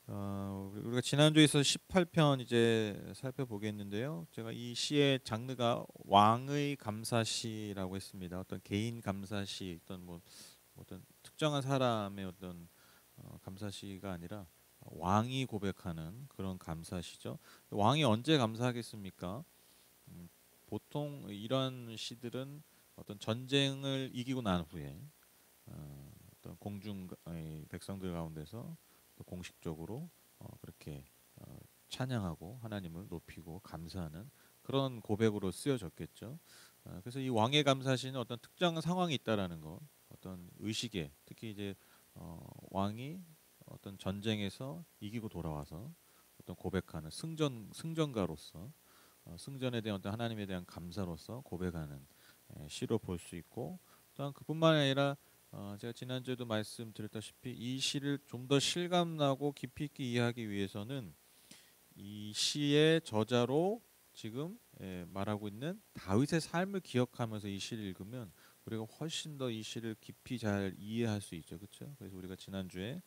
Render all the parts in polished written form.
우리가 지난주에서 18편 이제 살펴보겠는데요. 제가 이 시의 장르가 왕의 감사시라고 했습니다. 어떤 개인 감사시, 어떤 특정한 사람의 어떤 감사시가 아니라 왕이 고백하는 그런 감사시죠. 왕이 언제 감사하겠습니까? 음, 보통 이런 시들은 어떤 전쟁을 이기고 난 후에 어떤 공중 백성들 가운데서 또 공식적으로 그렇게 찬양하고 하나님을 높이고 감사하는 그런 고백으로 쓰여졌겠죠. 그래서 이 왕의 감사시는 어떤 특정 상황이 있다라는 것, 어떤 의식에 특히 이제 왕이 어떤 전쟁에서 이기고 돌아와서 어떤 고백하는 승전가로서 승전에 대한 어떤 하나님에 대한 감사로서 고백하는 시로 볼 수 있고 또한 그뿐만 아니라 제가 지난주에도 말씀드렸다시피 이 시를 좀 더 실감나고 깊이 있게 이해하기 위해서는 이 시의 저자로 지금 말하고 있는 다윗의 삶을 기억하면서 이 시를 읽으면 우리가 훨씬 더 이 시를 깊이 잘 이해할 수 있죠, 그렇죠? 그래서 우리가 지난주에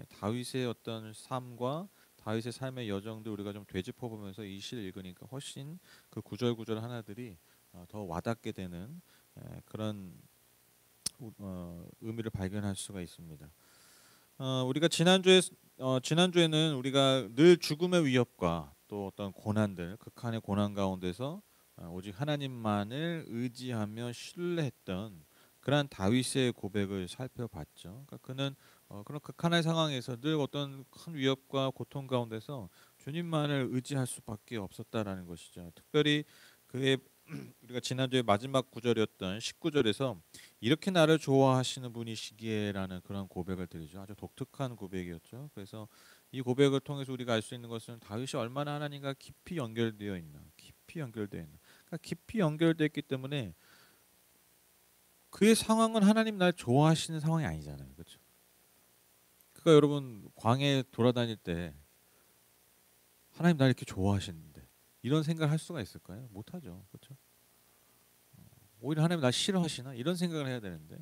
다윗의 어떤 삶과 다윗의 삶의 여정들 우리가 좀 되짚어 보면서 이 시를 읽으니까 훨씬 그 구절구절 하나들이 더 와닿게 되는 그런 의미를 발견할 수가 있습니다. 우리가 지난주에는 우리가 늘 죽음의 위협과 또 어떤 고난들, 극한의 고난 가운데서 오직 하나님만을 의지하며 신뢰했던 그러한 다윗의 고백을 살펴봤죠. 그러니까 그는 그런 극한의 상황에서 늘 어떤 큰 위협과 고통 가운데서 주님만을 의지할 수밖에 없었다라는 것이죠. 특별히 그의 우리가 지난주에 마지막 구절이었던 19절에서 이렇게 나를 좋아하시는 분이시기에라는 그런 고백을 드리죠. 아주 독특한 고백이었죠. 그래서 이 고백을 통해서 우리가 알 수 있는 것은 다윗이 얼마나 하나님과 깊이 연결되어 있나, 깊이 연결되어 있나. 그러니까 깊이 연결되어 있기 때문에 그의 상황은 하나님 날 좋아하시는 상황이 아니잖아요, 그렇죠? 그러니까 여러분 광야에 돌아다닐 때 하나님 날 이렇게 좋아하시는데 이런 생각을 할 수가 있을까요? 못하죠, 그렇죠? 오히려 하나님 날 싫어하시나 이런 생각을 해야 되는데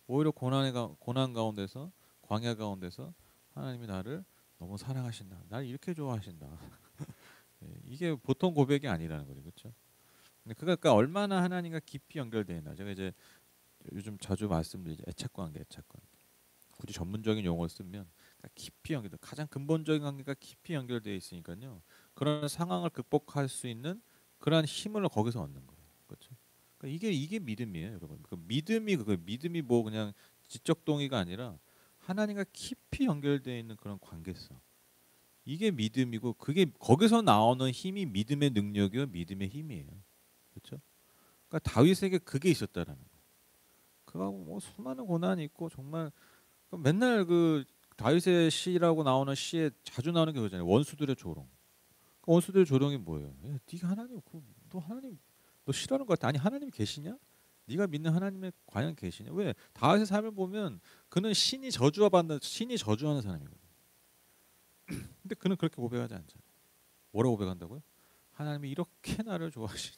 오히려 고난 가운데서 광야 가운데서 하나님이 나를 너무 사랑하신다. 날 이렇게 좋아하신다. 예, 이게 보통 고백이 아니라는 거죠. 그렇죠? 근데 그러니까 얼마나 하나님과 깊이 연결되어 있나. 제가 이제 요즘 자주 말씀드리죠. 애착 관계, 애착 관계. 굳이 전문적인 용어를 쓰면 그러니까 깊이 연결돼. 가장 근본적인 관계가 깊이 연결되어 있으니까요. 그런 상황을 극복할 수 있는 그러한 힘을 거기서 얻는 거예요. 그렇죠? 그러니까 이게 믿음이에요, 여러분. 그 믿음이 뭐 그냥 지적 동의가 아니라 하나님과 깊이 연결되어 있는 그런 관계성. 이게 믿음이고 그게 거기서 나오는 힘이 믿음의 능력이요, 믿음의 힘이에요. 그렇죠? 그러니까 다윗에게 그게 있었다라는 거. 그가 뭐 수많은 고난이 있고 정말 맨날 그 다윗의 시라고 나오는 시에 자주 나오는 게 그거잖아요. 원수들의 조롱. 그 원수들의 조롱이 뭐예요? 야, 네가 하나님 너 하나님 너 싫어하는 것 같아. 아니 하나님이 계시냐? 네가 믿는 하나님의 과연 계시냐? 왜 다윗의 삶을 보면 그는 신이 저주하는 사람이거든. 근데 그는 그렇게 고백하지 않잖아요. 뭐라고 고백한다고요? 하나님이 이렇게 나를 좋아하시니.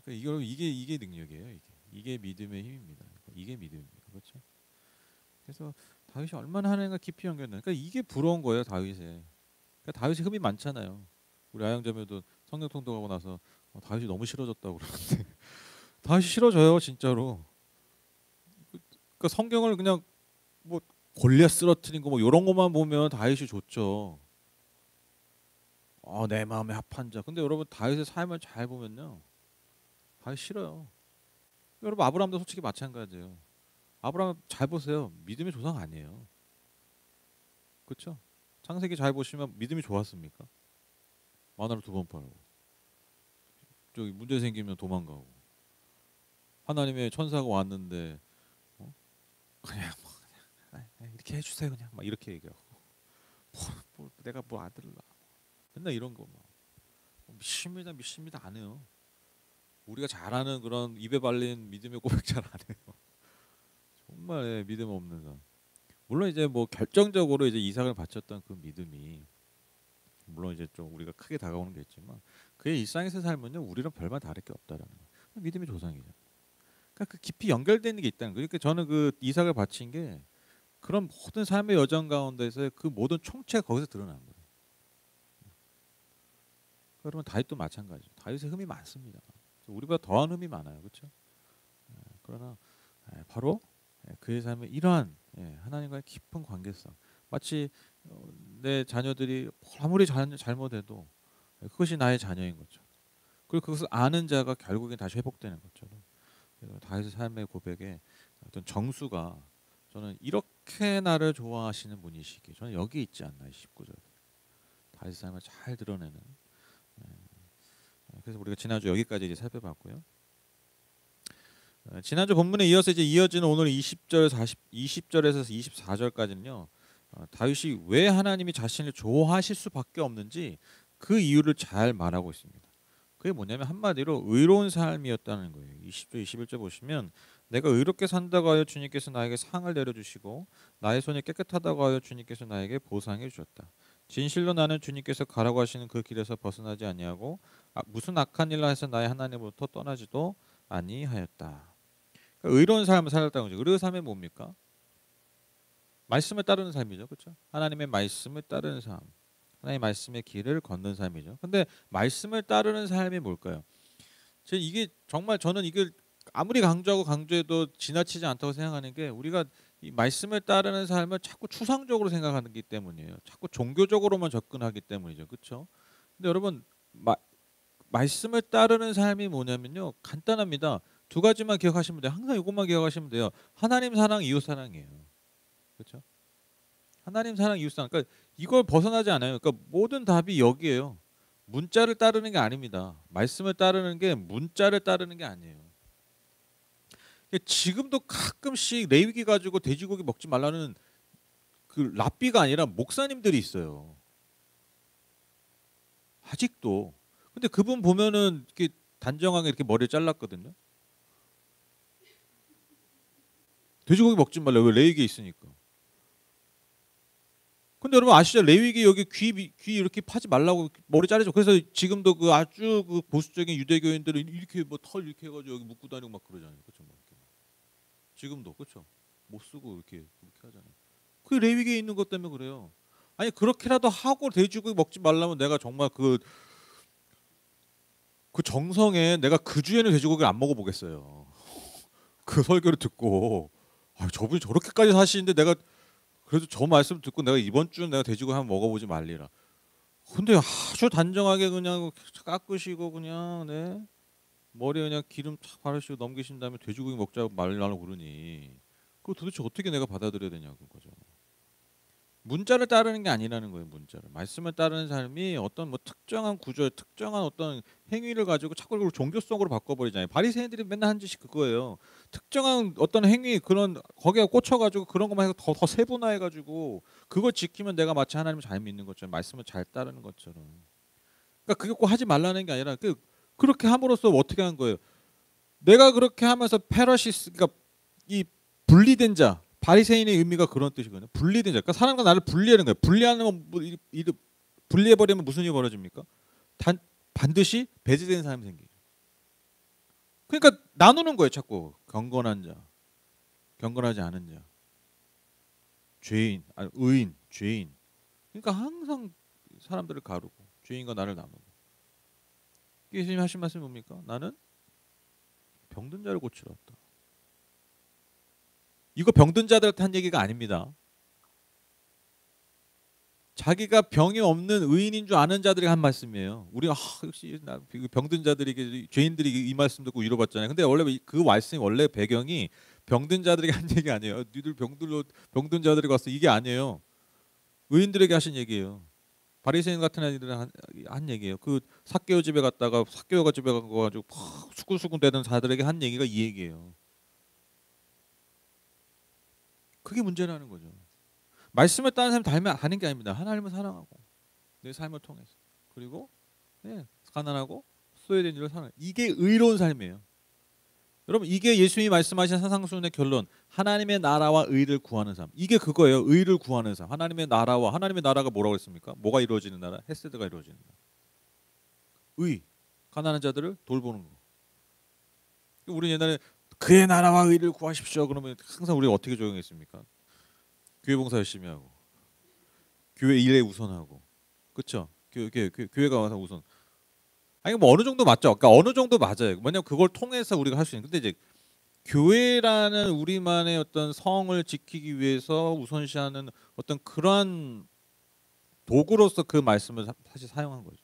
그러니까 이게 능력이에요. 이게 믿음의 힘입니다. 이게 믿음입니다. 그렇죠? 그래서 다윗이 얼마나 하나님과 깊이 연결된. 그러니까 이게 부러운 거예요, 다윗에. 그러니까 다윗이 흠이 많잖아요. 우리 아영자매도 성경 통독하고 나서 다윗이 너무 싫어졌다고 그러는데 다윗이 싫어져요, 진짜로. 그러니까 성경을 그냥 뭐 골리앗 쓰러뜨린 거 뭐 이런 것만 보면 다윗이 좋죠. 내 마음에 합한 자. 근데 여러분 다윗의 삶을 잘 보면요, 다윗 싫어요. 여러분 아브라함도 솔직히 마찬가지예요. 아브라함 잘 보세요. 믿음의 조상 아니에요. 그렇죠? 창세기 잘 보시면 믿음이 좋았습니까? 마누라 두 번 팔고 저기 문제 생기면 도망가고 하나님의 천사가 왔는데 그냥 뭐 그냥 이렇게 해주세요 그냥 막 이렇게 얘기하고 내가 뭐 아들라 맨날 이런 거 막 믿습니다 안 해요. 우리가 잘 아는 그런 입에 발린 믿음의 고백 잘 안 해요. 정말 믿음 없는 사람. 물론 이제 뭐 결정적으로 이제 이삭을 바쳤던 그 믿음이 물론 이제 좀 우리가 크게 다가오는 게 있지만 그의 일상에서 살면요 우리랑 별반 다를 게 없다라는 거예요. 믿음의 조상이죠. 그러니까 그 깊이 연결되는 게 있다는 거예요. 그러니까 저는 그 이삭을 바친 게 그런 모든 삶의 여정 가운데서 그 모든 총체가 거기서 드러난 거예요. 그러면 다윗도 마찬가지죠. 다윗의 흠이 많습니다. 우리보다 더한 흠이 많아요, 그렇죠? 그러나 바로 그의 삶에 이러한 하나님과의 깊은 관계성, 마치 내 자녀들이 아무리 잘못해도 그것이 나의 자녀인 것처럼, 그리고 그것을 아는 자가 결국엔 다시 회복되는 것처럼, 다윗의 삶의 고백에 어떤 정수가, 저는 이렇게 나를 좋아하시는 분이시기에 저는 여기 있지 않나, 이 19절 다윗의 삶을 잘 드러내는. 그래서 우리가 지난주 여기까지 이제 살펴봤고요. 지난주 본문에 이어서 이제 이어지는 오늘 20절 20절에서 24절까지는요. 다윗이 왜 하나님이 자신을 좋아하실 수밖에 없는지 그 이유를 잘 말하고 있습니다. 그게 뭐냐면 한마디로 의로운 삶이었다는 거예요. 20절 21절 보시면, 내가 의롭게 산다고 하여 주님께서 나에게 상을 내려주시고 나의 손이 깨끗하다고 하여 주님께서 나에게 보상해 주셨다. 진실로 나는 주님께서 가라고 하시는 그 길에서 벗어나지 아니하고 무슨 악한 일을 해서 나의 하나님으로부터 떠나지도 아니하였다. 그러니까 의로운 삶을 살았다는 거죠. 의로운 삶이 뭡니까? 말씀을 따르는 삶이죠, 그렇죠? 하나님의 말씀을 따르는 삶, 하나님의 말씀의 길을 걷는 삶이죠. 근데 말씀을 따르는 삶이 뭘까요? 이게 정말 저는 이게 아무리 강조해도 지나치지 않다고 생각하는 게, 우리가 이 말씀을 따르는 삶을 자꾸 추상적으로 생각하기 때문이에요. 자꾸 종교적으로만 접근하기 때문이죠, 그렇죠? 근데 여러분, 말씀을 따르는 삶이 뭐냐면요, 간단합니다. 두 가지만 기억하시면 돼요. 항상 이것만 기억하시면 돼요. 하나님 사랑, 이웃 사랑이에요. 그렇죠? 하나님 사랑, 이웃 사랑. 그러니까 이걸 벗어나지 않아요. 그러니까 모든 답이 여기에요. 문자를 따르는 게 아닙니다. 말씀을 따르는 게 문자를 따르는 게 아니에요. 지금도 가끔씩 레위기 가지고 돼지고기 먹지 말라는 그 랍비가 아니라 목사님들이 있어요. 아직도. 근데 그분 보면은 이렇게 단정하게 이렇게 머리를 잘랐거든요. 돼지고기 먹지 말라. 왜? 레위기에 있으니까. 근데 여러분 아시죠? 레위기 여기 귀 이렇게 파지 말라고 머리 자르죠. 그래서 지금도 그 아주 그 보수적인 유대교인들은 이렇게 뭐 털 이렇게 해가지고 여기 묶고 다니고 막 그러잖아요. 그렇죠? 뭐 이렇게. 지금도 그렇죠? 못 쓰고 이렇게 하잖아요. 그 레위기에 있는 것 때문에 그래요. 아니 그렇게라도 하고 돼지고기 먹지 말라면 내가 정말 그 정성에 내가 그 주에는 돼지고기를 안 먹어보겠어요. 그 설교를 듣고 저분이 저렇게까지 사시는데 내가 그래도 저 말씀 듣고 내가 이번 주는 내가 돼지고기 한번 먹어보지 말리라. 근데 아주 단정하게 그냥 깎으시고 그냥 머리에 그냥 기름 탁 바르시고 넘기신 다음에 돼지고기 먹자고 말라고 그러니, 그거 도대체 어떻게 내가 받아들여야 되냐고 거죠. 문자를 따르는 게 아니라는 거예요. 문자를, 말씀을 따르는 삶이 어떤 뭐 특정한 구절, 특정한 어떤 행위를 가지고 자꾸 그걸 종교성으로 바꿔버리잖아요. 바리새인들이 맨날 한 짓이 그거예요. 특정한 어떤 행위, 그런 거기에 꽂혀가지고 그런 것만 해서 더 세분화해가지고 그걸 지키면 내가 마치 하나님을 잘 믿는 것처럼, 말씀을 잘 따르는 것처럼. 그러니까 그게 꼭 하지 말라는 게 아니라 그렇게 함으로써 어떻게 하는 거예요? 내가 그렇게 하면서 페러시스, 그러니까 이 분리된 자, 바리새인의 의미가 그런 뜻이거든요. 분리된 자. 그러니까 사람과 나를 분리하는 거예요. 분리하는 건 분리해 버리면 무슨 일이 벌어집니까? 반드시 배제되는 사람이 생기죠. 그러니까 나누는 거예요, 자꾸. 경건한 자, 경건하지 않은 자, 죄인, 의인, 죄인. 그러니까 항상 사람들을 가르고 죄인과 나를 나누고. 예수님이 하신 말씀이 뭡니까? 나는 병든 자를 고치러 왔다. 이거 병든 자들한테 한 얘기가 아닙니다. 자기가 병이 없는 의인인 줄 아는 자들이 한 말씀이에요. 우리가 역시 병든 자들이, 죄인들이 이 말씀 듣고 위로받잖아요. 근데 원래 그 말씀이 원래 배경이 병든 자들이 한 얘기 아니에요. 니들 병든 자들이 왔어, 이게 아니에요. 의인들에게 하신 얘기예요. 바리새인 같은 아이들은 한 얘기예요. 그 삭개오 집에 갔다가 삭개오가 집에 간 거 가지고 수군수군 대던 자들에게 한 얘기가 이 얘기예요. 그게 문제라는 거죠. 말씀을 따는 사람이 닮으면 하는 게 아닙니다. 하나님을 사랑하고 내 삶을 통해서, 그리고 가난하고 소외된 일을 사는, 이게 의로운 삶이에요. 여러분, 이게 예수님이 말씀하신 사상수훈의 결론, 하나님의 나라와 의를 구하는 삶. 이게 그거예요. 의를 구하는 삶. 하나님의 나라가 뭐라고 했습니까? 뭐가 이루어지는 나라? 헤세드가 이루어지는 나라. 의, 가난한 자들을 돌보는 거. 우리 옛날에 그의 나라와 의를 구하십시오 그러면 항상 우리가 어떻게 적용했습니까? 교회 봉사 열심히 하고 교회 일에 우선하고 그렇죠? 교회가 와서 우선. 아니 뭐 어느 정도 맞죠. 그러니까 어느 정도 맞아요. 뭐냐면 그걸 통해서 우리가 할 수 있는. 근데 이제 교회라는 우리만의 어떤 성을 지키기 위해서 우선시하는 어떤 그러한 도구로서 그 말씀을 사실 사용한 거죠.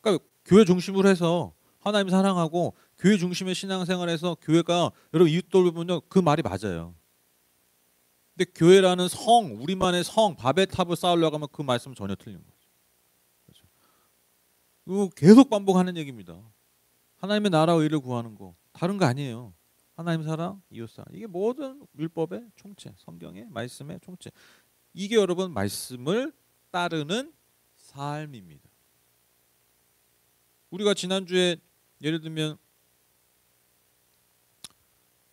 그러니까 교회 중심으로 해서 하나님 사랑하고 교회 중심의 신앙생활에서 교회가 여러분 이웃 돌보면요 그 말이 맞아요. 근데 교회라는 성, 우리만의 성, 밥의 탑을 쌓으려고 하면 그 말씀 전혀 틀린 거죠. 그렇죠? 이거 계속 반복하는 얘기입니다. 하나님의 나라와 의를 구하는 거 다른 거 아니에요. 하나님 사랑, 이웃 사랑 이게 모든 율법의 총체, 성경의 말씀의 총체. 이게 여러분 말씀을 따르는 삶입니다. 우리가 지난주에 예를 들면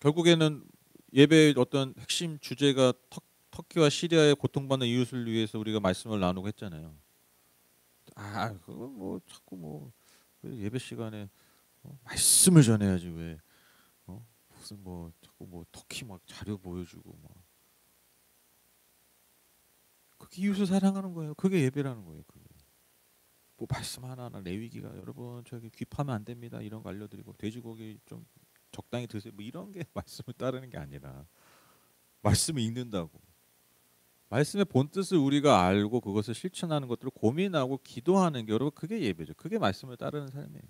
결국에는 예배의 어떤 핵심 주제가 터키와 시리아의 고통받는 이웃을 위해서 우리가 말씀을 나누고 했잖아요. 그거 뭐 자꾸 뭐 예배 시간에 말씀을 전해야지 왜 무슨 뭐 자꾸 뭐 터키 막 자료 보여주고 막 그게 이웃을 사랑하는 거예요. 그게 예배라는 거예요. 그게. 뭐 말씀 하나하나 레위기가 여러분 저기 귀파면 안 됩니다. 이런 거 알려드리고 돼지고기 좀 적당히 드세요. 뭐 이런 게 말씀을 따르는 게 아니라 말씀을 읽는다고. 말씀의 본 뜻을 우리가 알고 그것을 실천하는 것들을 고민하고 기도하는 게 여러분 그게 예배죠. 그게 말씀을 따르는 삶이에요.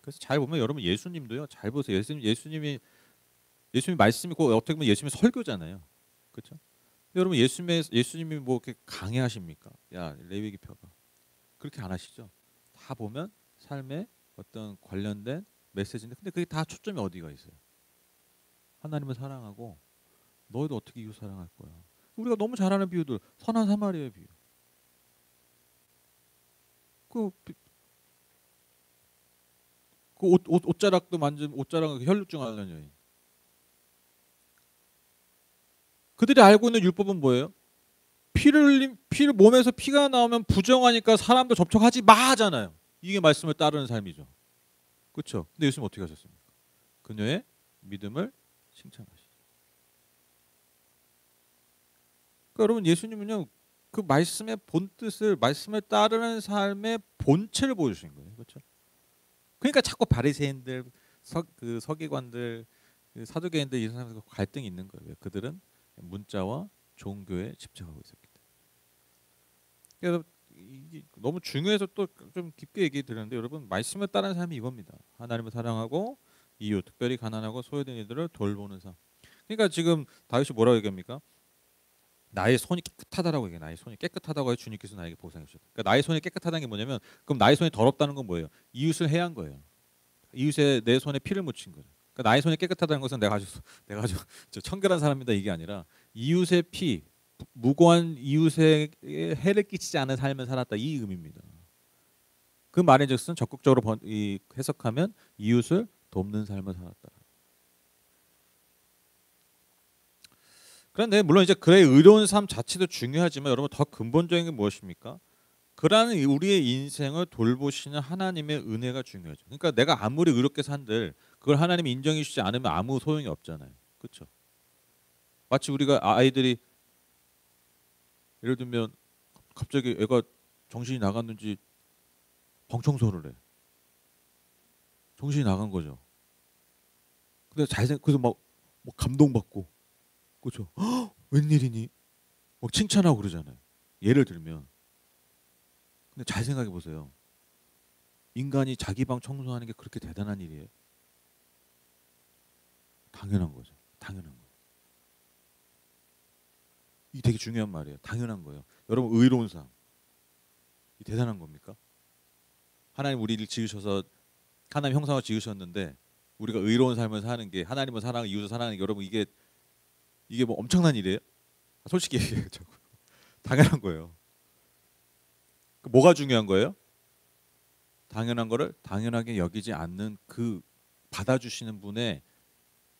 그래서 잘 보면 여러분 예수님도요. 잘 보세요. 예수님이 말씀이 그 어떻게 보면 예수님의 설교잖아요. 그렇죠? 여러분 예수님이 뭐 이렇게 강해하십니까? 야 레위기 펴봐. 그렇게 안 하시죠? 다 보면 삶에 어떤 관련된 메시지인데 근데 그게 다 초점이 어디가 있어요? 하나님을 사랑하고 너희도 어떻게 이웃 사랑할 거야? 우리가 너무 잘 아는 비유들 선한 사마리아의 비유. 그 옷자락도 만진 옷자락 혈루증 앓는 여인. 그들이 알고 있는 율법은 뭐예요? 피를 몸에서 피가 나오면 부정하니까 사람도 접촉하지 마 하잖아요. 이게 말씀을 따르는 삶이죠. 그렇죠? 근데 예수님 어떻게 하셨습니까? 그녀의 믿음을 칭찬하시죠. 그러니까 여러분 예수님은요 그 말씀의 본 뜻을 말씀을 따르는 삶의 본체를 보여주신 거예요. 그렇죠? 그러니까 자꾸 바리새인들, 서기관들, 사두개인들 이 사람들 갈등이 있는 거예요. 그들은 문자와 종교에 집착하고 있었기 때문에. 그래서 이게 너무 중요해서 또 좀 깊게 얘기 드리는데 여러분 말씀을 따르는 삶이 이겁니다. 하나님을 사랑하고 이웃, 특별히 가난하고 소외된 이들을 돌보는 삶. 그러니까 지금 다윗이 뭐라고 얘기합니까? 나의 손이 깨끗하다라고 얘기해. 나의 손이 깨끗하다고 해 주님께서 나에게 보상해 주셨다. 그러니까 나의 손이 깨끗하다는 게 뭐냐면 그럼 나의 손이 더럽다는 건 뭐예요? 이웃을 해한 거예요. 이웃에 내 손에 피를 묻힌 거죠. 그러니까 나의 손이 깨끗하다는 것은 내가 아주 청결한 사람이다 이게 아니라 이웃의 피, 무고한 이웃에 해를 끼치지 않은 삶을 살았다 이 의미입니다. 그 말인즉슨 적극적으로 해석하면 이웃을 돕는 삶을 살았다. 그런데 물론 이제 그의 의로운 삶 자체도 중요하지만 여러분 더 근본적인 게 무엇입니까? 그러한 우리의 인생을 돌보시는 하나님의 은혜가 중요하죠. 그러니까 내가 아무리 의롭게 산들 그걸 하나님이 인정해 주지 않으면 아무 소용이 없잖아요. 그렇죠? 마치 우리가 아이들이 예를 들면 갑자기 애가 정신이 나갔는지 방청소를 해. 정신이 나간 거죠. 근데 그래서 막 감동받고 그렇죠? 웬일이니? 막 칭찬하고 그러잖아요. 예를 들면. 근데 잘 생각해 보세요. 인간이 자기 방 청소하는 게 그렇게 대단한 일이에요? 당연한 거죠. 당연한 거예요. 이게 되게 중요한 말이에요. 당연한 거예요. 여러분 의로운 삶. 이 대단한 겁니까? 하나님 우리를 지으셔서 하나님 형상을 지으셨는데 우리가 의로운 삶을 사는 게 하나님을 사랑하고 이웃을 사랑하는 게 여러분 이게 뭐 엄청난 일이에요? 솔직히 얘기해요. 당연한 거예요. 뭐가 중요한 거예요? 당연한 거를 당연하게 여기지 않는 그 받아주시는 분의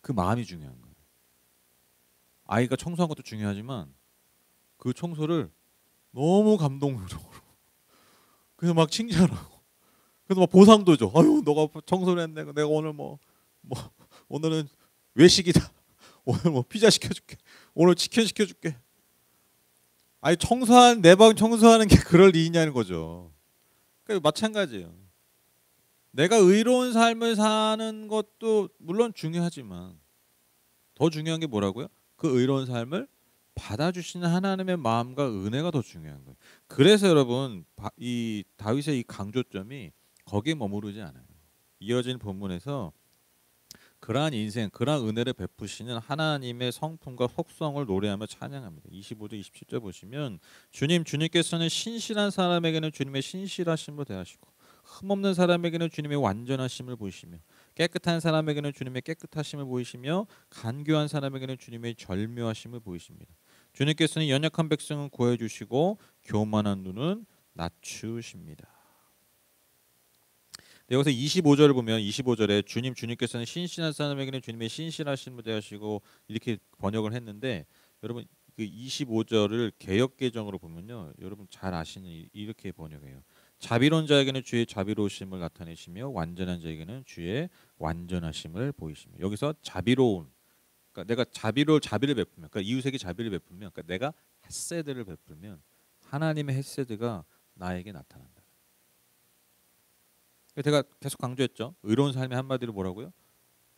그 마음이 중요한 거예요. 아이가 청소한 것도 중요하지만 그 청소를 너무 감동적으로 그래서 막 칭찬하고 그래서 막 보상도 줘. 아유 너가 청소를 했네. 내가 오늘 오늘은 외식이다. 오늘 뭐 피자 시켜줄게. 오늘 치킨 시켜줄게. 아니 내 방 청소하는 게 그럴 일이냐는 거죠. 그러니까 마찬가지예요. 내가 의로운 삶을 사는 것도 물론 중요하지만 더 중요한 게 뭐라고요? 그 의로운 삶을 받아주시는 하나님의 마음과 은혜가 더 중요한 거예요. 그래서 여러분 이 다윗의 이 강조점이 거기에 머무르지 않아요. 이어진 본문에서 그러한 인생, 그러한 은혜를 베푸시는 하나님의 성품과 속성을 노래하며 찬양합니다. 25절, 27절 보시면 주님께서는 신실한 사람에게는 주님의 신실하심을 대하시고 흠없는 사람에게는 주님의 완전하심을 보이시며 깨끗한 사람에게는 주님의 깨끗하심을 보이시며 간교한 사람에게는 주님의 절묘하심을 보이십니다. 주님께서는 연약한 백성은 구해주시고 교만한 눈은 낮추십니다. 여기서 25절을 보면 25절에 주님께서는 신실한 사람에게는 주님의 신실하심을 대하시고 이렇게 번역을 했는데 여러분 그 25절을 개역개정으로 보면요. 여러분 잘 아시는 이렇게 번역해요. 자비로운 자에게는 주의 자비로우심을 나타내시며 완전한 자에게는 주의 완전하심을 보이시며 여기서 자비로운 그러니까 내가 자비를 베풀면 그러니까 이웃에게 자비를 베풀면 그러니까 내가 헤세드를 베풀면 하나님의 헤세드가 나에게 나타난다. 제가 계속 강조했죠. 의로운 삶의 한마디로 뭐라고요?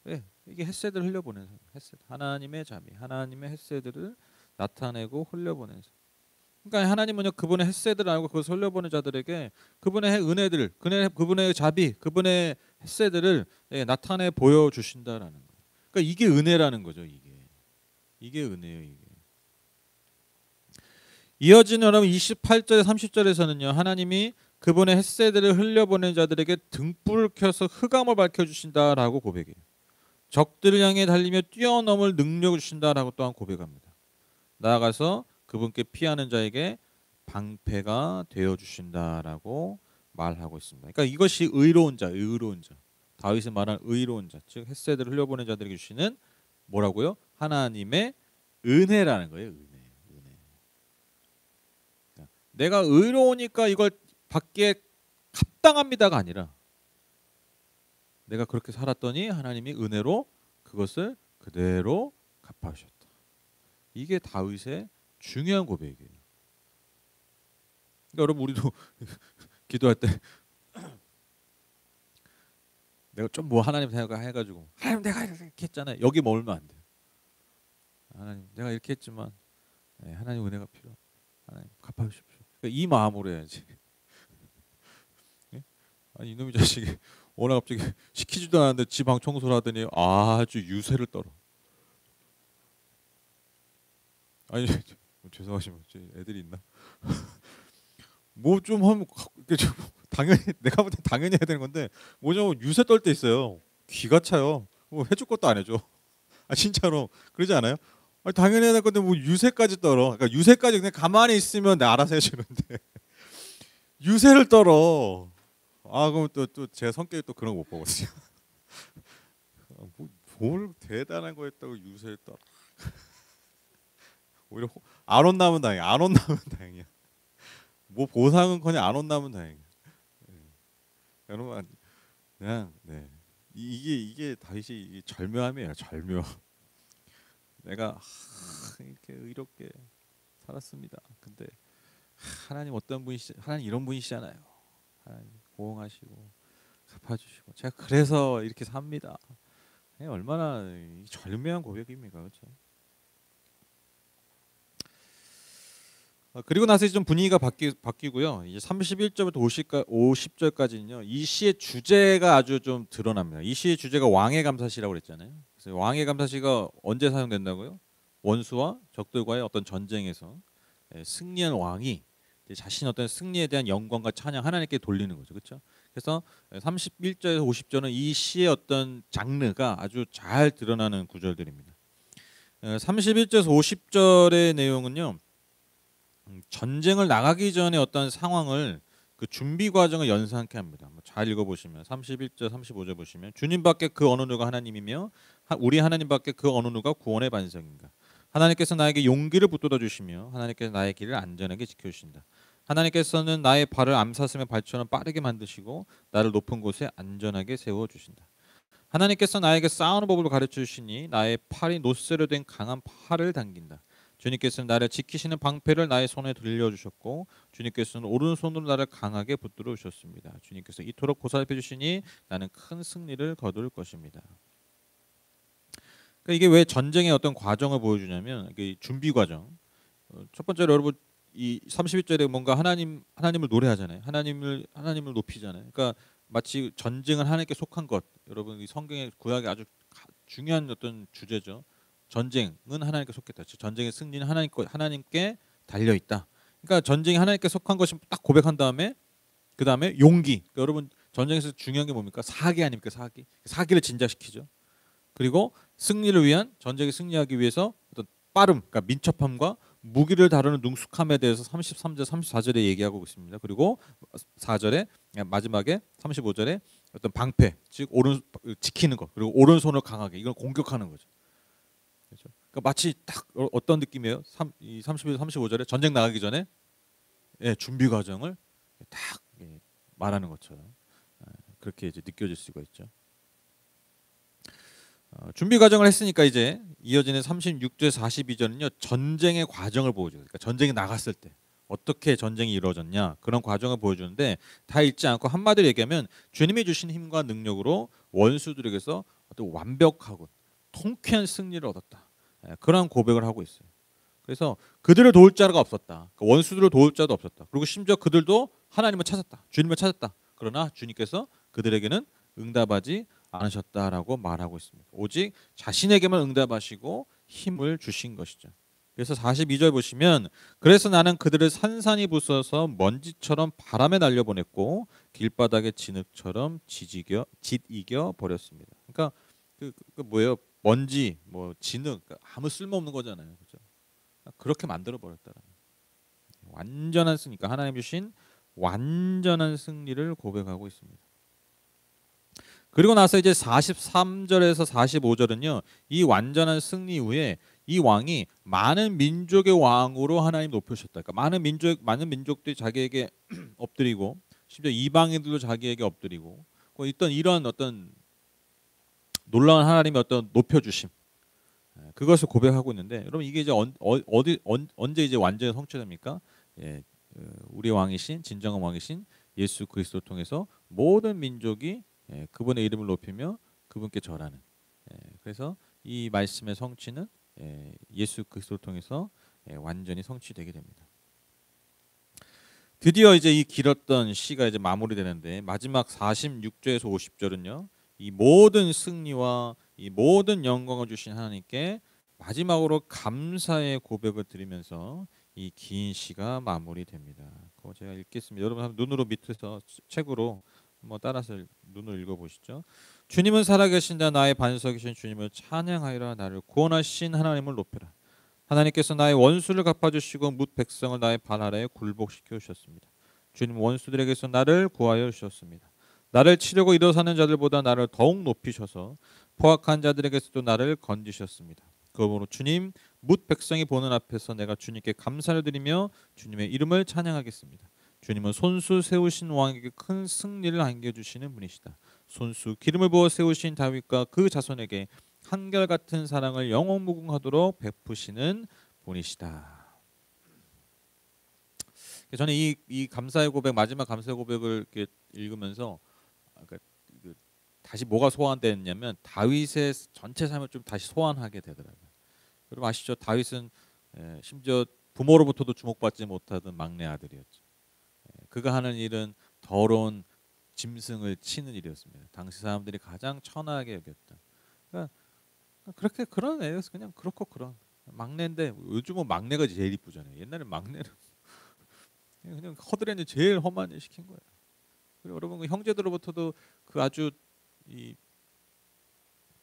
네, 이게 헤세드를 흘려보내는 삶. 헤세드. 하나님의 자비, 하나님의 헤세드를 나타내고 흘려보내는 삶. 그러니까 하나님은요 그분의 헤세드를 알고 그것을 흘려보내는 자들에게 그분의 은혜들, 그분의 자비, 그분의 헤세드를 나타내 보여주신다라는 거예요. 그러니까 이게 은혜라는 거죠. 이게 은혜예요. 이게. 이어지는 여러분 28절, 30절에서는요 하나님이 그분의 헤세드를 흘려보낸 자들에게 등불을 켜서 흑암을 밝혀주신다라고 고백해요. 적들을 향해 달리며 뛰어넘을 능력을 주신다라고 또한 고백합니다. 나아가서 그분께 피하는 자에게 방패가 되어주신다라고 말하고 있습니다. 그러니까 이것이 의로운 자. 다윗이 말한 의로운 자, 즉 헤세드를 흘려보낸 자들에게 주시는 뭐라고요? 하나님의 은혜라는 거예요. 은혜. 내가 의로우니까 이걸 받기에 합당합니다가 아니라 내가 그렇게 살았더니 하나님이 은혜로 그것을 그대로 갚아주셨다. 이게 다윗의 중요한 고백이에요. 그러니까 여러분 우리도 기도할 때 내가 좀 뭐 하나님 생각해가지고 하나님 내가 이렇게 했잖아요. 여기 머물면 안 돼요. 하나님 내가 이렇게 했지만 하나님 은혜가 필요합니다. 하나님 갚아주십시오. 그러니까 이 마음으로 해야지. 아니 이놈의 자식이 오늘 갑자기 시키지도 않았는데 지방 청소를 하더니 아주 유세를 떨어. 아니 죄송하시면 애들이 있나? 뭐 좀 하면 당연히 내가 볼 때 당연히 해야 되는 건데 뭐 좀 유세 떨 때 있어요. 기가 차요. 뭐 해줄 것도 안 해줘. 아 진짜로 그러지 않아요? 아니, 당연히 해야 될 건데 뭐 유세까지 떨어. 그러니까 유세까지 그냥 가만히 있으면 내 알아서 해주는데 유세를 떨어. 아 그럼 또 제 성격이 또 그런 거 못 보거든요. 뭘 대단한 거 했다고 유세를 떨어. 오히려 안 혼나면 다행이야. 안 혼나면 다행이야. 뭐 보상은커녕 안 혼나면 다행이야. 여러분 그냥 이게 다윗이 절묘함이에요. 절묘. 내가 이렇게 의롭게 살았습니다. 근데 하나님 어떤 분이시? 하나님 이런 분이시잖아요. 하나님 보응하시고 갚아주시고 제가 그래서 이렇게 삽니다. 얼마나 절묘한 고백입니까, 그렇죠? 그리고 나서 좀 분위기가 바뀌고요. 이제 31절부터 50절까지는요. 이 시의 주제가 아주 좀 드러납니다. 이 시의 주제가 왕의 감사시라고 그랬잖아요. 그래서 왕의 감사시가 언제 사용된다고요? 원수와 적들과의 어떤 전쟁에서 승리한 왕이 자신의 어떤 승리에 대한 영광과 찬양 하나님께 돌리는 거죠. 그렇죠? 그래서 31절에서 50절은 이 시의 어떤 장르가 아주 잘 드러나는 구절들입니다. 31절에서 50절의 내용은요. 전쟁을 나가기 전에 어떤 상황을 그 준비 과정을 연상케 합니다. 잘 읽어보시면 31절 35절 보시면 주님밖에 그 어느 누가 하나님이며 우리 하나님밖에 그 어느 누가 구원의 반석인가. 하나님께서 나에게 용기를 붙돋아 주시며 하나님께서 나의 길을 안전하게 지켜주신다. 하나님께서는 나의 발을 암사슴의 발처럼 빠르게 만드시고 나를 높은 곳에 안전하게 세워주신다. 하나님께서 나에게 싸우는 법을 가르쳐 주시니 나의 팔이 노쇠로 된 강한 팔을 당긴다. 주님께서는 나를 지키시는 방패를 나의 손에 들려주셨고 주님께서는 오른손으로 나를 강하게 붙들어 주셨습니다. 주님께서 이토록 보살펴 주시니 나는 큰 승리를 거둘 것입니다. 그러니까 이게 왜 전쟁의 어떤 과정을 보여주냐면 이게 준비 과정. 첫 번째로 여러분 이 32절에 뭔가 하나님을 노래하잖아요. 하나님을 높이잖아요. 그러니까 마치 전쟁은 하나님께 속한 것. 여러분 이 성경의 구약의 아주 중요한 어떤 주제죠. 전쟁은 하나님께 속했다. 즉 전쟁의 승리는 하나님께 달려 있다. 그러니까 전쟁이 하나님께 속한 것이 딱 고백한 다음에 그 다음에 용기. 그러니까 여러분 전쟁에서 중요한 게 뭡니까? 사기 아닙니까? 사기를 진작시키죠. 그리고 승리를 위한 전쟁에 승리하기 위해서 어떤 빠름, 그러니까 민첩함과 무기를 다루는 능숙함에 대해서 33절, 34절에 얘기하고 있습니다. 그리고 4절에 마지막에 35절에 어떤 방패, 즉 오른 지키는 것, 그리고 오른손을 강하게 이걸 공격하는 거죠. 그렇죠? 그러니까 마치 딱 어떤 느낌이에요? 31, 35절에 전쟁 나가기 전에 준비 과정을 딱 말하는 것처럼 그렇게 이제 느껴질 수가 있죠. 준비 과정을 했으니까 이제 이어지는 36절 42절은요 전쟁의 과정을 보여줘요. 그러니까 전쟁에 나갔을 때 어떻게 전쟁이 이루어졌냐 그런 과정을 보여주는데 다 읽지 않고 한마디로 얘기하면 주님이 주신 힘과 능력으로 원수들에게서 어떤 완벽하고 통쾌한 승리를 얻었다. 그런 고백을 하고 있어요. 그래서 그들을 도울 자가 없었다. 원수들을 도울 자도 없었다. 그리고 심지어 그들도 하나님을 찾았다. 주님을 찾았다. 그러나 주님께서 그들에게는 응답하지 않으셨다라고 말하고 있습니다. 오직 자신에게만 응답하시고 힘을 주신 것이죠. 그래서 42절 보시면 그래서 나는 그들을 산산이 부숴서 먼지처럼 바람에 날려보냈고 길바닥의 진흙처럼 짓이겨 버렸습니다. 그러니까 그 뭐예요? 먼지, 뭐 진흙 아무 쓸모없는 거잖아요. 그렇죠? 그렇게 만들어 버렸다. 완전한 승리니까 하나님 주신 완전한 승리를 고백하고 있습니다. 그리고 나서 이제 43절에서 45절은요. 이 완전한 승리 이후에 이 왕이 많은 민족의 왕으로 하나님 높으셨다. 그러니까 많은 민족들이 자기에게 엎드리고 심지어 이방인들도 자기에게 엎드리고 있던 이런 어떤 놀라운 하나님의 어떤 높여주심 그것을 고백하고 있는데 여러분 이게 이제 언제 이제 완전히 성취됩니까? 우리 왕이신 진정한 왕이신 예수 그리스도를 통해서 모든 민족이 그분의 이름을 높이며 그분께 절하는. 그래서 이 말씀의 성취는 예수 그리스도를 통해서 완전히 성취되게 됩니다. 드디어 이제 이 길었던 시가 이제 마무리되는데 마지막 46절에서 50절은요. 이 모든 승리와 이 모든 영광을 주신 하나님께 마지막으로 감사의 고백을 드리면서 이 긴 시가 마무리됩니다. 그거 제가 읽겠습니다. 여러분 한번 눈으로 밑에서 책으로 한번 따라서 눈으로 읽어보시죠. 주님은 살아계신다. 나의 반석이신 주님을 찬양하리라. 나를 구원하신 하나님을 높여라. 하나님께서 나의 원수를 갚아주시고 뭇 백성을 나의 발 아래에 굴복시켜 주셨습니다. 주님 원수들에게서 나를 구하여 주셨습니다. 나를 치려고 일어서는 자들보다 나를 더욱 높이셔서 포악한 자들에게서도 나를 건지셨습니다. 그러므로 주님 뭇 백성이 보는 앞에서 내가 주님께 감사를 드리며 주님의 이름을 찬양하겠습니다. 주님은 손수 세우신 왕에게 큰 승리를 안겨주시는 분이시다. 손수 기름을 부어 세우신 다윗과 그 자손에게 한결같은 사랑을 영원무궁하도록 베푸시는 분이시다. 저는 이 감사의 고백 마지막 감사의 고백을 이렇게 읽으면서 다시 뭐가 소환됐냐면 다윗의 전체 삶을 좀 다시 소환하게 되더라고요. 여러분 아시죠? 다윗은 심지어 부모로부터도 주목받지 못하던 막내 아들이었죠. 그가 하는 일은 더러운 짐승을 치는 일이었습니다. 당시 사람들이 가장 천하게 여겼던. 그러니까 그렇게 그런 애였어. 그냥 그렇고 그런 막내인데 요즘은 막내가 제일 이쁘잖아요. 옛날에 막내는 그냥 허드렛일 제일 험한 일 시킨 거예요. 그리고 여러분 그 형제들로부터도 그 아주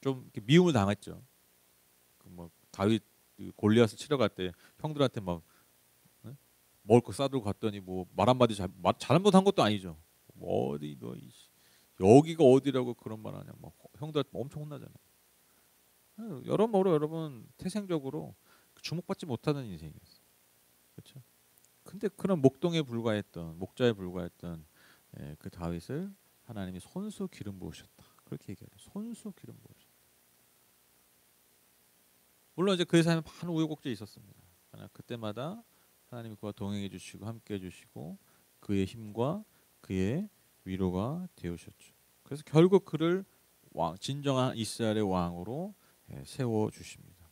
좀 미움을 당했죠. 뭐 다윗 골리앗을 치러 갈 때 형들한테 막 먹을 거 싸들고 갔더니 뭐 말 한마디 잘못한 것도 아니죠. 뭐 어디 너 여기가 어디라고 그런 말 하냐. 막 형들한테 엄청 혼나잖아요. 여러모로 여러분 태생적으로 주목받지 못하는 인생이었어요. 그렇죠? 근데 그런 목자에 불과했던 그 다윗을 하나님이 손수 기름 부으셨다. 그렇게 얘기해요. 손수 기름 부으셨다. 물론 이제 그의 삶에 많은 우여곡절이 있었습니다. 그러나 그때마다 하나님이 그와 동행해 주시고 함께 해 주시고 그의 힘과 그의 위로가 되으셨죠. 그래서 결국 그를 진정한 이스라엘의 왕으로 세워 주십니다.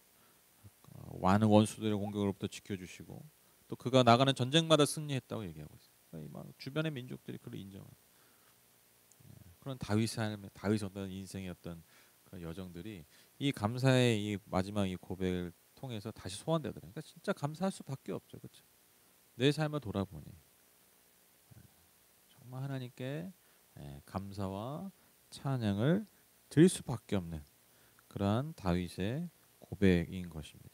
많은 원수들의 공격으로부터 지켜주시고 또 그가 나가는 전쟁마다 승리했다고 얘기하고 있어요. 그러니까 주변의 민족들이 그를 인정하는 그런 다윗의 삶의 다윗의 어떤 인생의 어떤 그런 여정들이 이 감사의 이 마지막 이 고백을 통해서 다시 소환되더라고요. 그러니까 진짜 감사할 수밖에 없죠, 그렇죠? 내 삶을 돌아보니 정말 하나님께 감사와 찬양을 드릴 수밖에 없는 그러한 다윗의 고백인 것입니다.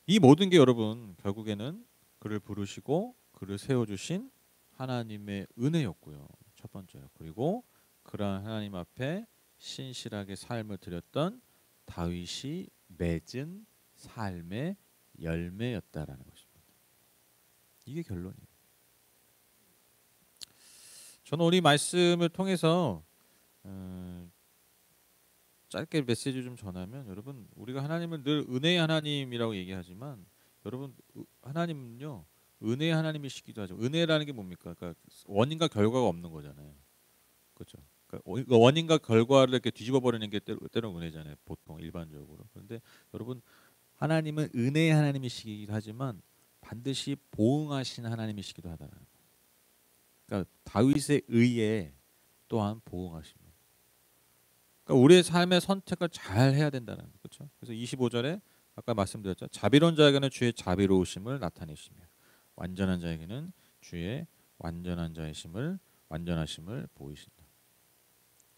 이 모든 게 여러분 결국에는 그를 부르시고 그를 세워주신 하나님의 은혜였고요. 첫 번째요. 그리고 그러한 하나님 앞에 신실하게 삶을 드렸던 다윗이 맺은 삶의 열매였다라는 것입니다. 이게 결론이에요. 저는 오늘 이 말씀을 통해서 짧게 메시지 좀 전하면 여러분 우리가 하나님을 늘 은혜의 하나님이라고 얘기하지만 여러분 하나님은요 은혜의 하나님이시기도 하죠. 은혜라는 게 뭡니까? 그러니까 원인과 결과가 없는 거잖아요. 그렇죠? 그러니까 원인과 결과를 이렇게 뒤집어 버리는 게 때로 은혜잖아요. 보통 일반적으로. 그런데 여러분 하나님은 은혜의 하나님이시기도 하지만 반드시 보응하신 하나님이시기도 하다는 거예요. 그러니까 다윗의 의에 또한 보응하십니다. 그러니까 우리의 삶의 선택을 잘 해야 된다는 거죠. 그렇죠? 그래서 25절에 아까 말씀드렸죠. 자비로운 자에게는 주의 자비로우심을 나타내시며 완전한 자에게는 주의 완전하심을 보이신다.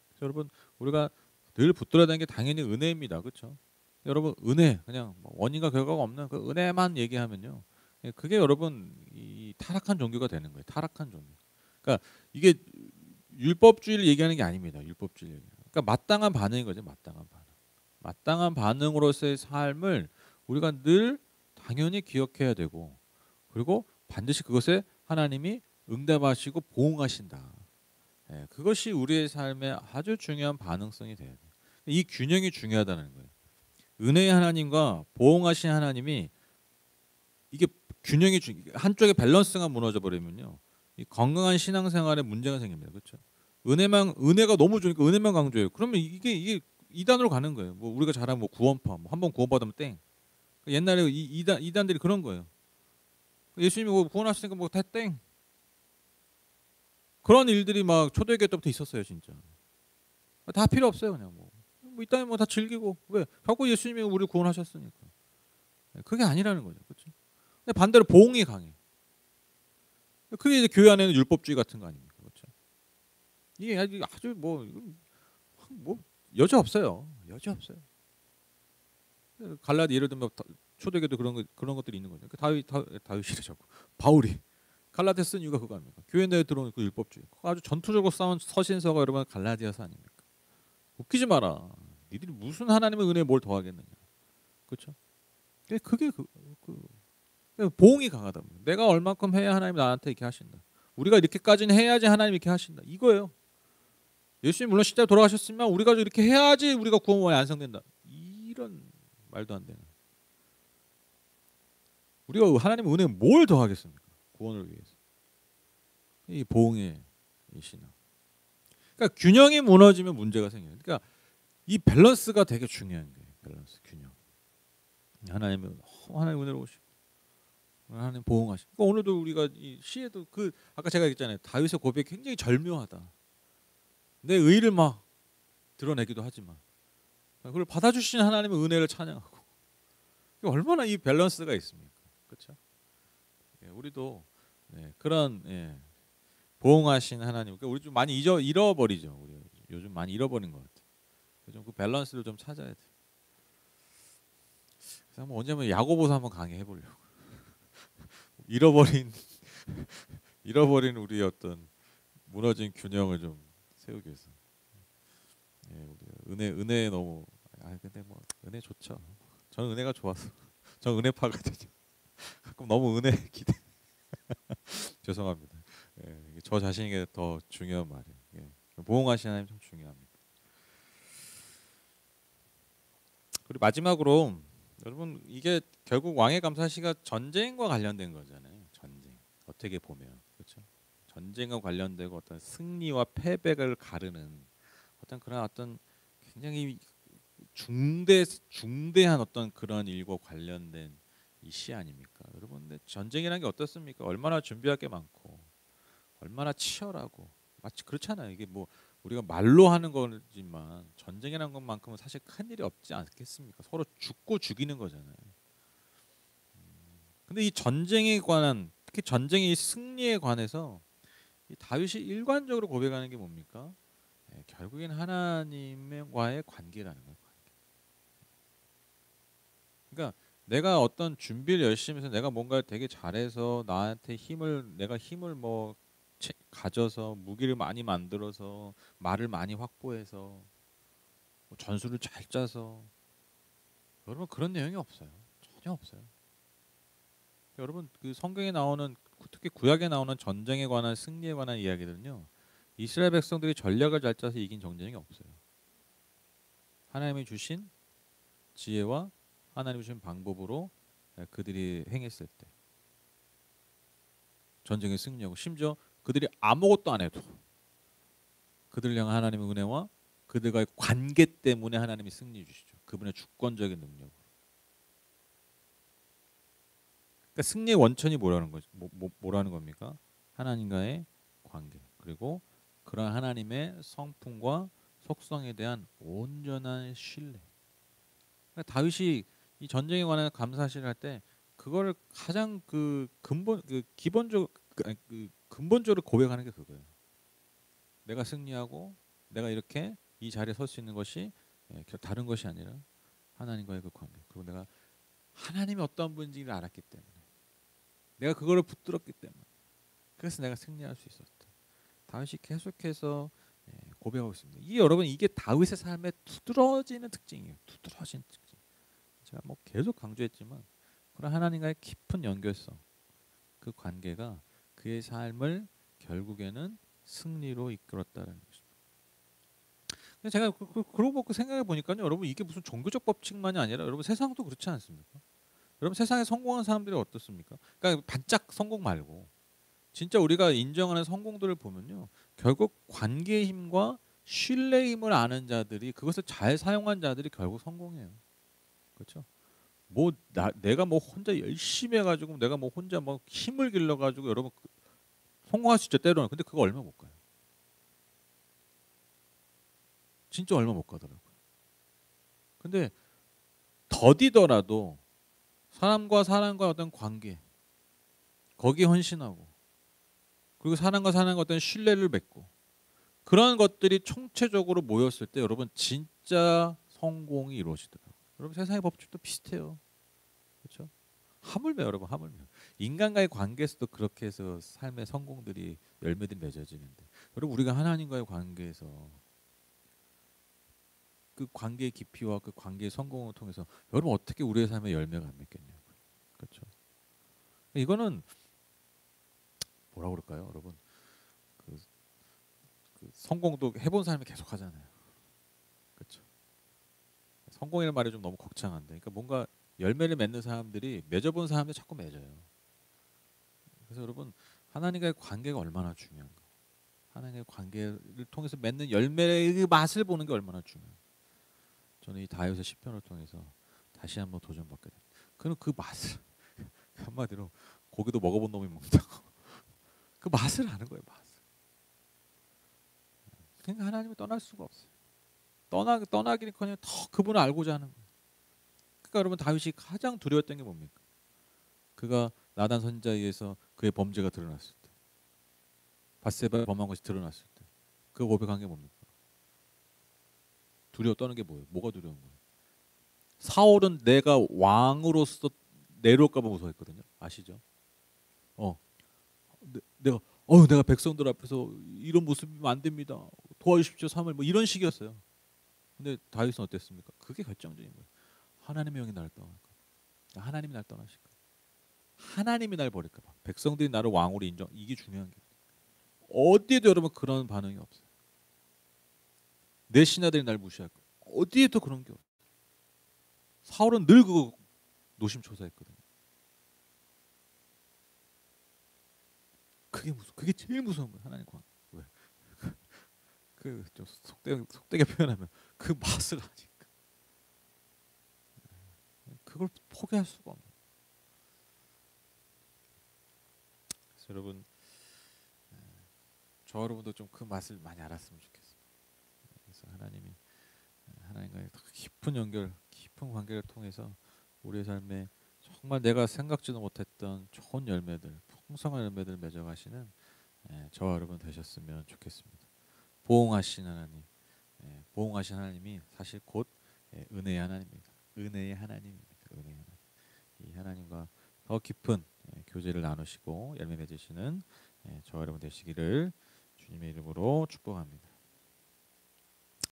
그래서 여러분 우리가 늘 붙들어야 되는 게 당연히 은혜입니다. 그렇죠? 여러분 은혜 그냥 원인과 결과가 없는 그 은혜만 얘기하면요. 그게 여러분 이 타락한 종교가 되는 거예요. 타락한 종교. 그러니까 이게 율법주의를 얘기하는 게 아닙니다. 율법주의 얘기. 그러니까 마땅한 반응인 거죠. 마땅한 반응. 마땅한 반응으로서의 삶을 우리가 늘 당연히 기억해야 되고 그리고 반드시 그것에 하나님이 응답하시고 보응하신다. 그것이 우리의 삶의 아주 중요한 반응성이 돼야 돼요. 이 균형이 중요하다는 거예요. 은혜의 하나님과 보응하신 하나님이 이게 균형이 한쪽에 밸런스가 무너져 버리면요. 이 건강한 신앙생활에 문제가 생깁니다. 그렇죠? 은혜가 너무 좋으니까 은혜만 강조해요. 그러면 이게 이단으로 가는 거예요. 뭐 우리가 잘하면 뭐 구원파, 뭐 한번 구원받으면 땡. 옛날에 이단들이 그런 거예요. 예수님이 뭐 구원하시니까 뭐 다 땡. 그런 일들이 막 초대교회 때부터 있었어요, 진짜. 다 필요 없어요, 그냥 뭐 이따위 뭐 다 즐기고 왜? 결국 예수님이 우리 구원하셨으니까. 그게 아니라는 거죠, 그렇죠? 근데 반대로 보응이 강해. 그게 이제 교회 안에는 율법주의 같은 거 아닙니까, 그렇죠? 이게 아주 뭐 여지 없어요, 여지 없어요. 갈라디 예를 들면 초대교도 그런 것들이 있는 거죠. 다윗이래 자꾸 바울이 갈라디아 쓴 이유가 그거 아닙니까? 교회 내에 들어온 그 율법주의. 아주 전투적으로 싸운 서신서가 여러분 갈라디아서 아닙니까? 웃기지 마라. 니들이 무슨 하나님의 은혜에 뭘 더하겠느냐. 그렇죠? 그게 보응이 강하다. 내가 얼만큼 해야 하나님 나한테 이렇게 하신다. 우리가 이렇게까지는 해야지 하나님 이렇게 하신다. 이거예요. 예수님 물론 십자가에 돌아가셨지만 우리가 이렇게 해야지 우리가 구원이 완성된다. 이런 말도 안 되는. 우리가 하나님의 은혜에 뭘 더하겠습니까? 구원을 위해서. 이 보응의 이 신앙. 그러니까 균형이 무너지면 문제가 생겨요. 그러니까 이 밸런스가 되게 중요한 거예요. 밸런스, 균형. 하나님의 은혜로우시고 하나님 보응하시고. 그러니까 오늘도 우리가 이 시에도 아까 제가 얘기했잖아요. 다윗의 고백이 굉장히 절묘하다. 내 의를 막 드러내기도 하지만 그걸 받아주신 하나님의 은혜를 찬양하고. 얼마나 이 밸런스가 있습니까? 그렇죠? 우리도 그런 보응하신 하나님. 그러니까 우리 좀 많이 잃어버리죠. 우리 요즘 많이 잃어버린 것 같아요. 좀 그 밸런스를 좀 찾아야 돼. 그래서 한번 언제 한번 야고보서 한번 강의해 보려고. 잃어버린 우리 어떤 무너진 균형을 좀 세우기 위해서. 우리 은혜 너무 근데 뭐 은혜 좋죠. 저는 은혜가 좋아서. 저는 은혜파거든요. 가끔 너무 은혜 기대. 죄송합니다. 저 자신에게 더 중요한 말이에요. 보응하시는 하나님 참 중요합니다. 그리고 마지막으로 여러분 이게 결국 왕의 감사시가 전쟁과 관련된 거잖아요. 전쟁. 어떻게 보면 그렇죠. 전쟁과 관련되고 어떤 승리와 패배를 가르는 그런 어떤 굉장히 중대한 어떤 그런 일과 관련된 이 시 아닙니까? 여러분, 근데 전쟁이라는 게 어떻습니까? 얼마나 준비할 게 많고 얼마나 치열하고 마치 그렇잖아요. 이게 뭐 우리가 말로 하는 거지만 전쟁이라는 것만큼은 사실 큰 일이 없지 않겠습니까? 서로 죽고 죽이는 거잖아요. 근데 이 전쟁에 관한 특히 전쟁의 승리에 관해서 이 다윗이 일관적으로 고백하는 게 뭡니까? 결국엔 하나님과의 관계라는 거예요. 그러니까 내가 어떤 준비를 열심히 해서 내가 뭔가 되게 잘해서 나한테 내가 힘을 뭐 가져서 무기를 많이 만들어서 말을 많이 확보해서 뭐 전술을 잘 짜서 여러분 그런 내용이 없어요. 전혀 없어요. 여러분 그 성경에 나오는 특히 구약에 나오는 전쟁에 관한 승리에 관한 이야기들은요. 이스라엘 백성들이 전략을 잘 짜서 이긴 전쟁이 없어요. 하나님이 주신 지혜와 하나님이 주신 방법으로 그들이 행했을 때 전쟁에 승리하고 심지어 그들이 아무것도 안 해도 그들을 향한 하나님의 은혜와 그들과의 관계 때문에 하나님이 승리 주시죠. 그분의 주권적인 능력. 그러니까 승리의 원천이 뭐라는 거죠? 뭐라는 겁니까? 하나님과의 관계. 그리고 그런 하나님의 성품과 속성에 대한 온전한 신뢰. 그러니까 다윗이 이 전쟁에 관한 감사시를 할 때 그거를 가장 근본적으로 고백하는 게 그거예요. 내가 승리하고 내가 이렇게 이 자리에 설 수 있는 것이 다른 것이 아니라 하나님과의 그 관계. 그리고 내가 하나님이 어떤 분인지를 알았기 때문에 내가 그거를 붙들었기 때문에 그래서 내가 승리할 수 있었다. 다윗이 계속해서 고백하고 있습니다. 이 여러분 이게 다윗의 삶의 두드러지는 특징이에요. 두드러진 특징. 제가 뭐 계속 강조했지만 그런 하나님과의 깊은 연결성, 그 관계가 그의 삶을 결국에는 승리로 이끌었다는 것입니다. 제가 그러고 보고 생각해 보니까요, 여러분 이게 무슨 종교적 법칙만이 아니라 여러분 세상도 그렇지 않습니까? 여러분 세상에 성공한 사람들이 어떻습니까? 그러니까 반짝 성공 말고 진짜 우리가 인정하는 성공들을 보면요, 결국 관계의 힘과 신뢰의 힘을 아는 자들이 그것을 잘 사용한 자들이 결국 성공해요. 그렇죠? 내가 뭐 혼자 열심히 해가지고 내가 뭐 혼자 뭐 힘을 길러가지고 여러분 성공할 수 있죠 때로는. 근데 그거 얼마 못 가요. 진짜 얼마 못 가더라고요. 근데 더디더라도 사람과 사람과 어떤 관계 거기에 헌신하고 그리고 사람과 사람과 어떤 신뢰를 맺고 그런 것들이 총체적으로 모였을 때 여러분 진짜 성공이 이루어지더라고요. 여러분 세상의 법칙도 비슷해요. 그렇죠? 하물며 여러분 하물며 인간과의 관계에서도 그렇게 해서 삶의 성공들이 열매들이 맺어지는데 여러분 우리가 하나님과의 관계에서 그 관계의 깊이와 그 관계의 성공을 통해서 여러분 어떻게 우리의 삶에 열매가 안 맺겠냐고요. 그렇죠? 이거는 뭐라 그럴까요, 여러분? 그, 그 성공도 해본 사람이 계속 하잖아요. 그렇죠? 성공이라는 말이 좀 너무 거창한데, 그러니까 뭔가 열매를 맺는 사람들이 맺어본 사람들이 자꾸 맺어요. 그래서 여러분 하나님과의 관계가 얼마나 중요한가? 하나님과의 관계를 통해서 맺는 열매의 맛을 보는 게 얼마나 중요해요. 저는 이 다윗의 시편을 통해서 다시 한번 도전받게 됩니다. 그럼 그 맛을 한마디로 고기도 먹어본 놈이 먹는다고 그 맛을 아는 거예요. 맛을. 그러니까 하나님을 떠날 수가 없어요. 떠나기는커녕 더 그분을 알고자 하는 거예요. 그러니까 여러분 다윗이 가장 두려웠던 게 뭡니까? 그가 나단 선지자에 의해서 그의 범죄가 드러났을 때, 밧세바가 범한 것이 드러났을 때, 그 고백한 게 뭡니까? 두려워 떠는 게 뭐예요? 뭐가 두려운 거예요? 사울은 내가 왕으로서 내려올까봐 무서워했거든요. 아시죠? 어, 내가 백성들 앞에서 이런 모습이면 안 됩니다. 도와주십시오, 사무엘 뭐 이런 식이었어요. 근데 다윗은 어땠습니까? 그게 결정적인 거예요. 하나님의 영이 나를 떠날까? 하나님이 날 떠나실까? 하나님이 날 버릴까 봐. 백성들이 나를 왕으로 인정. 이게 중요한 게 어디에도 여러분 그런 반응이 없어요. 내 신하들이 날 무시할 거. 어디에도 그런 게 없어요. 사울은 늘 그거 노심초사했거든요. 그게 제일 무서운 거예요. 하나님 과 왜? 그좀 속되게 표현하면 그 맛을 아니까 그걸 포기할 수가 없는. 그래서 여러분, 저 여러분도 좀 그 맛을 많이 알았으면 좋겠어요. 그래서 하나님이 하나님과의 깊은 연결, 깊은 관계를 통해서 우리의 삶에 정말 내가 생각지도 못했던 좋은 열매들, 풍성한 열매들 맺어가시는 저와 여러분 되셨으면 좋겠습니다. 보응하신 하나님, 보응하신 하나님이 사실 곧 은혜의 하나님입니다. 은혜의 하나님입니다. 은혜의 하나님. 이 하나님과 더 깊은 교제를 나누시고 열매 맺으시는 저와 여러분 되시기를 주님의 이름으로 축복합니다.